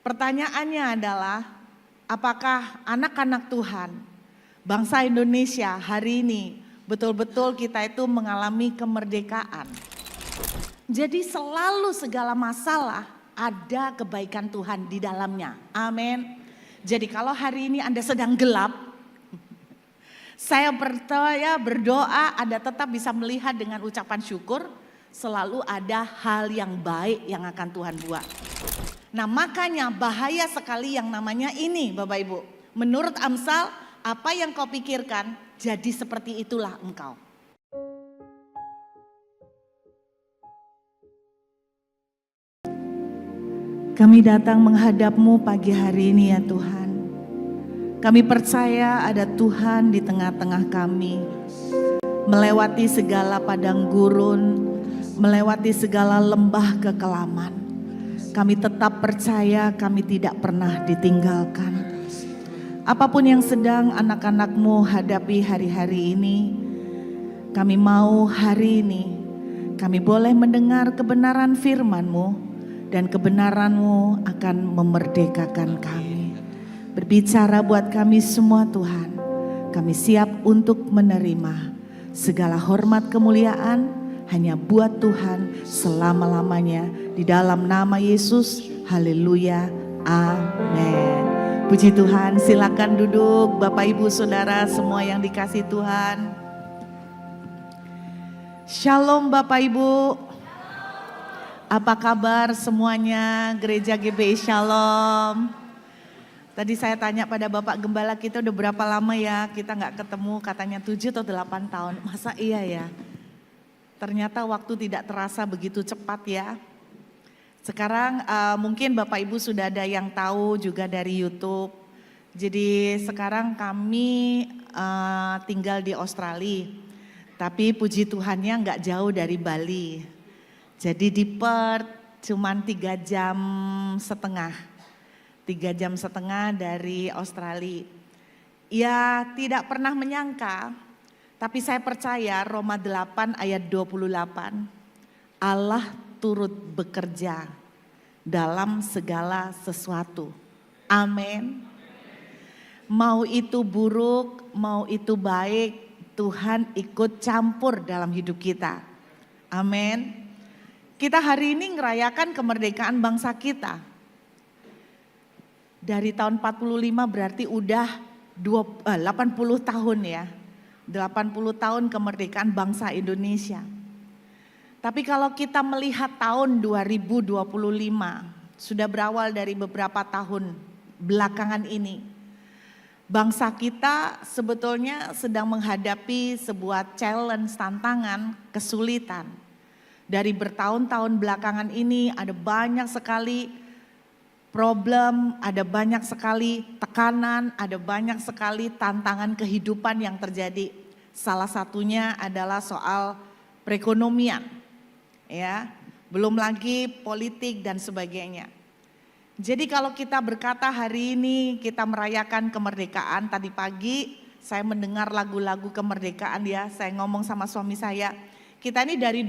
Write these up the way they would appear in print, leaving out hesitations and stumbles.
Pertanyaannya adalah, apakah anak-anak Tuhan, bangsa Indonesia hari ini betul-betul kita itu mengalami kemerdekaan? Jadi selalu segala masalah ada kebaikan Tuhan di dalamnya. Amin. Jadi kalau hari ini Anda sedang gelap, saya percaya berdoa Anda tetap bisa melihat dengan ucapan syukur, selalu ada hal yang baik yang akan Tuhan buat. Nah makanya bahaya sekali yang namanya ini Bapak Ibu. Menurut Amsal, apa yang kau pikirkan jadi seperti itulah engkau. Kami datang menghadap-Mu pagi hari ini ya Tuhan. Kami percaya ada Tuhan di tengah-tengah kami. Melewati segala padang gurun, melewati segala lembah kekelaman. Kami tetap percaya kami tidak pernah ditinggalkan. Apapun yang sedang anak-anak-Mu hadapi hari-hari ini, kami mau hari ini kami boleh mendengar kebenaran firman-Mu dan kebenaran-Mu akan memerdekakan kami. Berbicara buat kami semua Tuhan, kami siap untuk menerima segala hormat kemuliaan hanya buat Tuhan selama-lamanya di dalam nama Yesus. Haleluya. Amin. Puji Tuhan, silakan duduk Bapak Ibu Saudara semua yang dikasih Tuhan. Shalom Bapak Ibu. Apa kabar semuanya? Gereja GBI Shalom. Tadi saya tanya pada Bapak Gembala, kita udah berapa lama ya kita nggak ketemu, katanya 7 atau 8 tahun. Masa iya ya? Ternyata waktu tidak terasa begitu cepat ya. Sekarang mungkin Bapak Ibu sudah ada yang tahu juga dari YouTube. Jadi sekarang kami tinggal di Australia. Tapi puji Tuhannya nggak jauh dari Bali. Jadi di Perth cuman 3 jam setengah. 3 jam setengah dari Australia. Ya tidak pernah menyangka. Tapi saya percaya Roma 8 ayat 28, Allah turut bekerja dalam segala sesuatu. Amin. Mau itu buruk, mau itu baik, Tuhan ikut campur dalam hidup kita. Amin. Kita hari ini ngerayakan kemerdekaan bangsa kita. Dari tahun 45 berarti udah 80 tahun ya. 80 tahun kemerdekaan bangsa Indonesia. Tapi kalau kita melihat tahun 2025, sudah berawal dari beberapa tahun belakangan ini. Bangsa kita sebetulnya sedang menghadapi sebuah challenge, tantangan, kesulitan. Dari bertahun-tahun belakangan ini ada banyak sekali problem, ada banyak sekali tekanan, ada banyak sekali tantangan kehidupan yang terjadi. Salah satunya adalah soal perekonomian, ya, belum lagi politik dan sebagainya. Jadi kalau kita berkata hari ini kita merayakan kemerdekaan, tadi pagi saya mendengar lagu-lagu kemerdekaan ya, saya ngomong sama suami saya, kita ini dari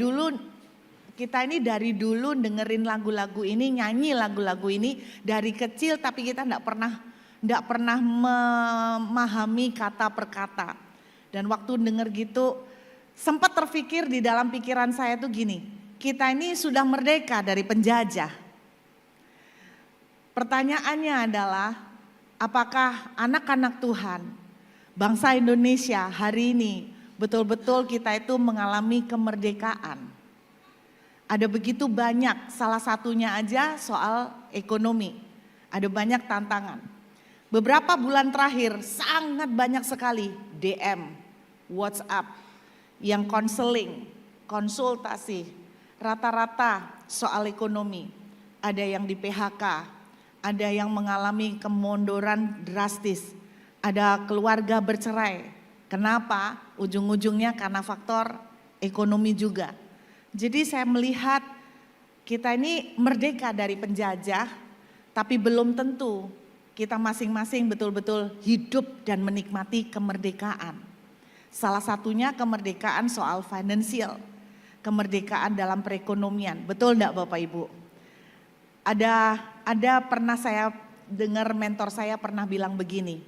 dulu dengerin lagu-lagu ini, nyanyi lagu-lagu ini dari kecil, tapi kita enggak pernah memahami kata per kata. Dan waktu denger gitu sempat terpikir di dalam pikiran saya tuh gini, kita ini sudah merdeka dari penjajah. Pertanyaannya adalah, apakah anak-anak Tuhan, bangsa Indonesia hari ini betul-betul kita itu mengalami kemerdekaan? Ada begitu banyak, salah satunya aja soal ekonomi. Ada banyak tantangan. Beberapa bulan terakhir sangat banyak sekali DM, WhatsApp, yang konseling, konsultasi, rata-rata soal ekonomi. Ada yang di PHK, ada yang mengalami kemunduran drastis, ada keluarga bercerai. Kenapa? Ujung-ujungnya karena faktor ekonomi juga. Jadi saya melihat kita ini merdeka dari penjajah, tapi belum tentu kita masing-masing betul-betul hidup dan menikmati kemerdekaan. Salah satunya kemerdekaan soal finansial, kemerdekaan dalam perekonomian. Betul enggak Bapak Ibu? Ada pernah saya dengar mentor saya pernah bilang begini.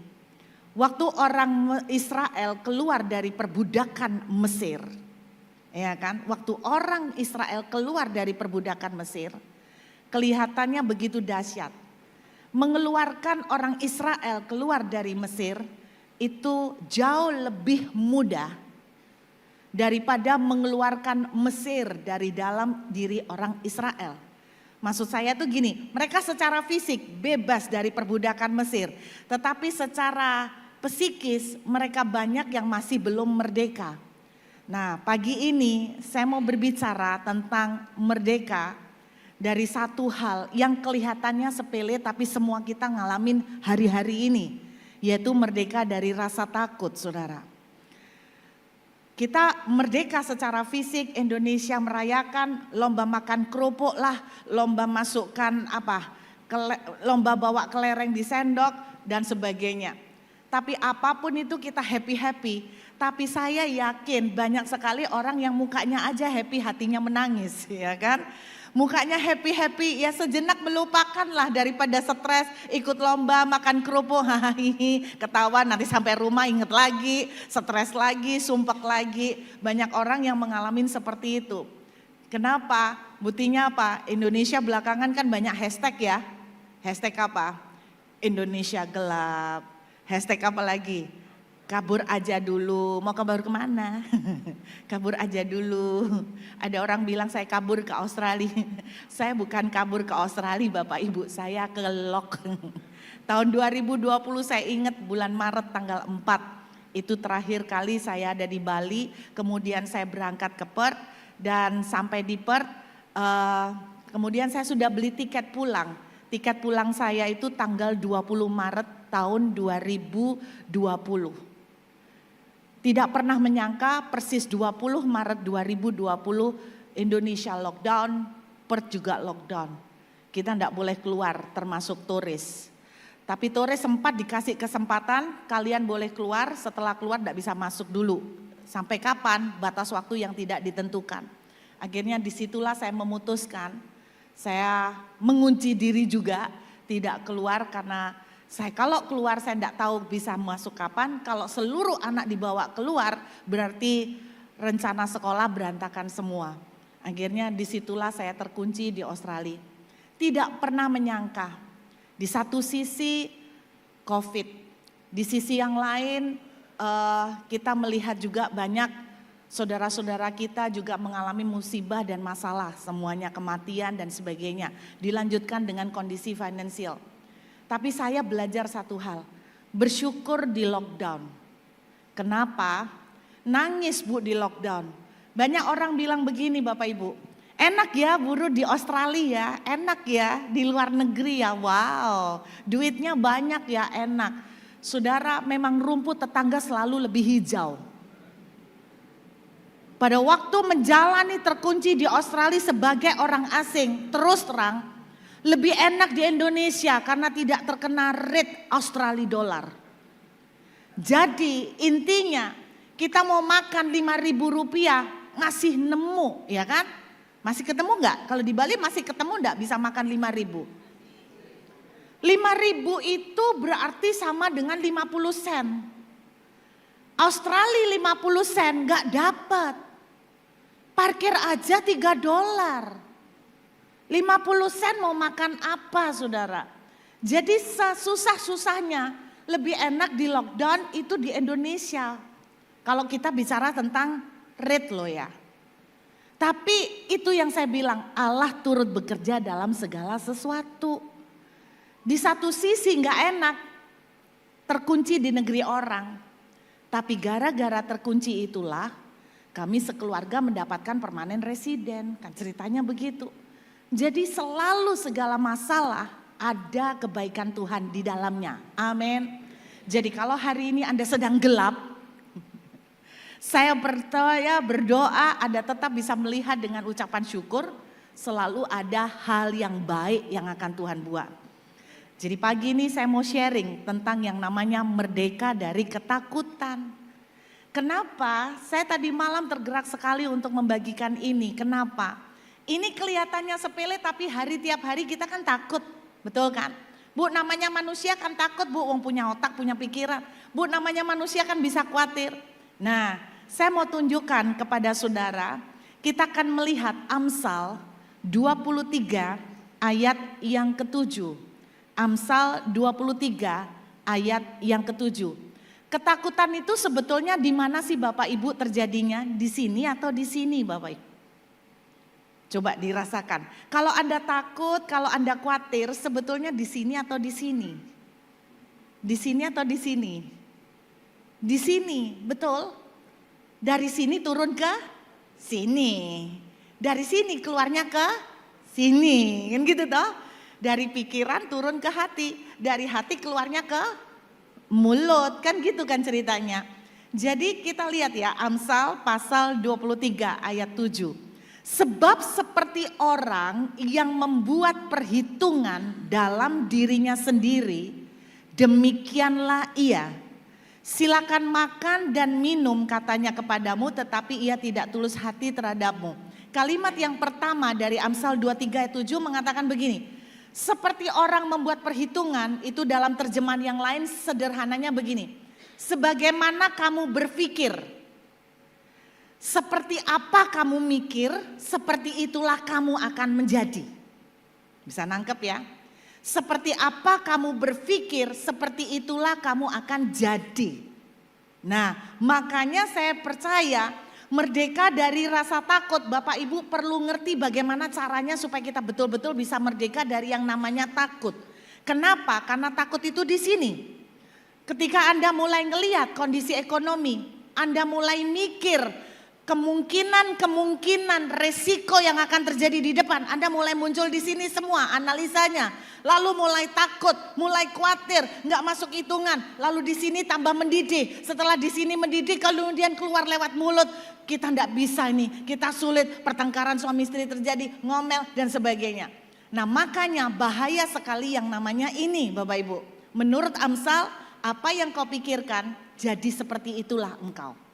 Waktu orang Israel keluar dari perbudakan Mesir, ya kan? Waktu orang Israel keluar dari perbudakan Mesir, kelihatannya begitu dahsyat. Mengeluarkan orang Israel keluar dari Mesir itu jauh lebih mudah daripada mengeluarkan Mesir dari dalam diri orang Israel. Maksud saya tuh gini, mereka secara fisik bebas dari perbudakan Mesir, tetapi secara psikis mereka banyak yang masih belum merdeka. Nah, pagi ini saya mau berbicara tentang merdeka dari satu hal yang kelihatannya sepele tapi semua kita ngalamin hari-hari ini, yaitu merdeka dari rasa takut, saudara. Kita merdeka secara fisik, Indonesia merayakan lomba makan kerupuk lah, lomba masukkan lomba bawa kelereng di sendok dan sebagainya. Tapi apapun itu kita happy-happy. Tapi saya yakin banyak sekali orang yang mukanya aja happy, hatinya menangis, ya kan? Mukanya happy-happy, ya sejenak melupakanlah daripada stres, ikut lomba makan kerupuk, hahaha, ketawa nanti sampai rumah inget lagi, stres lagi, sumpek lagi. Banyak orang yang mengalami seperti itu. Kenapa? Buktinya apa? Indonesia belakangan kan banyak hashtag ya. Hashtag apa? Indonesia gelap. Hashtag apa lagi? Kabur aja dulu, mau kabur kemana? Kabur aja dulu. Ada orang bilang saya kabur ke Australia. Saya bukan kabur ke Australia Bapak Ibu, saya ke Lok. Tahun 2020 saya ingat bulan Maret tanggal 4. Itu terakhir kali saya ada di Bali, kemudian saya berangkat ke Perth dan sampai di Perth, kemudian saya sudah beli tiket pulang. Tiket pulang saya itu tanggal 20 Maret tahun 2020. Tidak pernah menyangka persis 20 Maret 2020 Indonesia lockdown, Perth juga lockdown. Kita tidak boleh keluar termasuk turis. Tapi turis sempat dikasih kesempatan kalian boleh keluar, setelah keluar tidak bisa masuk dulu. Sampai kapan? Batas waktu yang tidak ditentukan. Akhirnya disitulah saya memutuskan, saya mengunci diri juga tidak keluar karena kalau keluar saya tidak tahu bisa masuk kapan. Kalau seluruh anak dibawa keluar berarti rencana sekolah berantakan semua. Akhirnya disitulah saya terkunci di Australia. Tidak pernah menyangka di satu sisi COVID, di sisi yang lain kita melihat juga banyak saudara-saudara kita juga mengalami musibah dan masalah, semuanya kematian dan sebagainya. Dilanjutkan dengan kondisi finansial. Tapi saya belajar satu hal, bersyukur di lockdown. Kenapa? Nangis Bu di lockdown. Banyak orang bilang begini Bapak Ibu, enak ya buruh di Australia, enak ya di luar negeri ya, wow. Duitnya banyak ya, enak. Saudara, memang rumput tetangga selalu lebih hijau. Pada waktu menjalani terkunci di Australia sebagai orang asing, terus terang, lebih enak di Indonesia karena tidak terkena rate Australia dollar. Jadi intinya kita mau makan 5.000 rupiah masih nemu, ya kan? Masih ketemu enggak? Kalau di Bali masih ketemu enggak bisa makan 5.000? 5.000 itu berarti sama dengan 50 sen. Australia 50 sen enggak dapat. Parkir aja $3. 50 sen mau makan apa saudara? Jadi susah-susahnya lebih enak di lockdown itu di Indonesia. Kalau kita bicara tentang rate loh ya. Tapi itu yang saya bilang, Allah turut bekerja dalam segala sesuatu. Di satu sisi gak enak terkunci di negeri orang. Tapi gara-gara terkunci itulah kami sekeluarga mendapatkan permanen residen. Kan ceritanya begitu. Jadi selalu segala masalah ada kebaikan Tuhan di dalamnya. Amin. Jadi kalau hari ini Anda sedang gelap, saya percaya berdoa Anda tetap bisa melihat dengan ucapan syukur. Selalu ada hal yang baik yang akan Tuhan buat. Jadi pagi ini saya mau sharing tentang yang namanya merdeka dari ketakutan. Kenapa? Saya tadi malam tergerak sekali untuk membagikan ini. Kenapa? Ini kelihatannya sepele tapi tiap hari kita kan takut, betul kan? Bu, namanya manusia kan takut bu, wong punya otak, punya pikiran. Bu, namanya manusia kan bisa khawatir. Nah, saya mau tunjukkan kepada saudara, kita akan melihat Amsal 23 ayat yang ke-7. Amsal 23 ayat yang ke-7. Ketakutan itu sebetulnya di mana sih Bapak Ibu terjadinya? Di sini atau di sini Bapak Ibu? Coba dirasakan. Kalau Anda takut, kalau Anda khawatir, sebetulnya di sini atau di sini? Di sini atau di sini? Di sini, betul. Dari sini turun ke sini. Dari sini keluarnya ke sini. Kan gitu toh? Dari pikiran turun ke hati. Dari hati keluarnya ke mulut. Kan gitu kan ceritanya. Jadi kita lihat ya, Amsal pasal 23 ayat 7. Sebab seperti orang yang membuat perhitungan dalam dirinya sendiri, demikianlah ia. Silakan makan dan minum katanya kepadamu, tetapi ia tidak tulus hati terhadapmu. Kalimat yang pertama dari Amsal 23 ayat 7 mengatakan begini. Seperti orang membuat perhitungan, itu dalam terjemahan yang lain sederhananya begini. Sebagaimana kamu berpikir, seperti apa kamu mikir, seperti itulah kamu akan menjadi. Bisa nangkep ya? Seperti apa kamu berpikir, seperti itulah kamu akan jadi. Nah, makanya saya percaya merdeka dari rasa takut. Bapak Ibu perlu ngerti bagaimana caranya supaya kita betul-betul bisa merdeka dari yang namanya takut. Kenapa? Karena takut itu di sini. Ketika Anda mulai ngelihat kondisi ekonomi, Anda mulai mikir kemungkinan resiko yang akan terjadi di depan, Anda mulai muncul di sini semua analisanya. Lalu mulai takut, mulai khawatir, nggak masuk hitungan. Lalu di sini tambah mendidih. Setelah di sini mendidih, kemudian keluar lewat mulut. Kita nggak bisa ini, kita sulit, pertengkaran suami istri terjadi, ngomel dan sebagainya. Nah makanya bahaya sekali yang namanya ini Bapak Ibu. Menurut Amsal, apa yang kau pikirkan jadi seperti itulah engkau.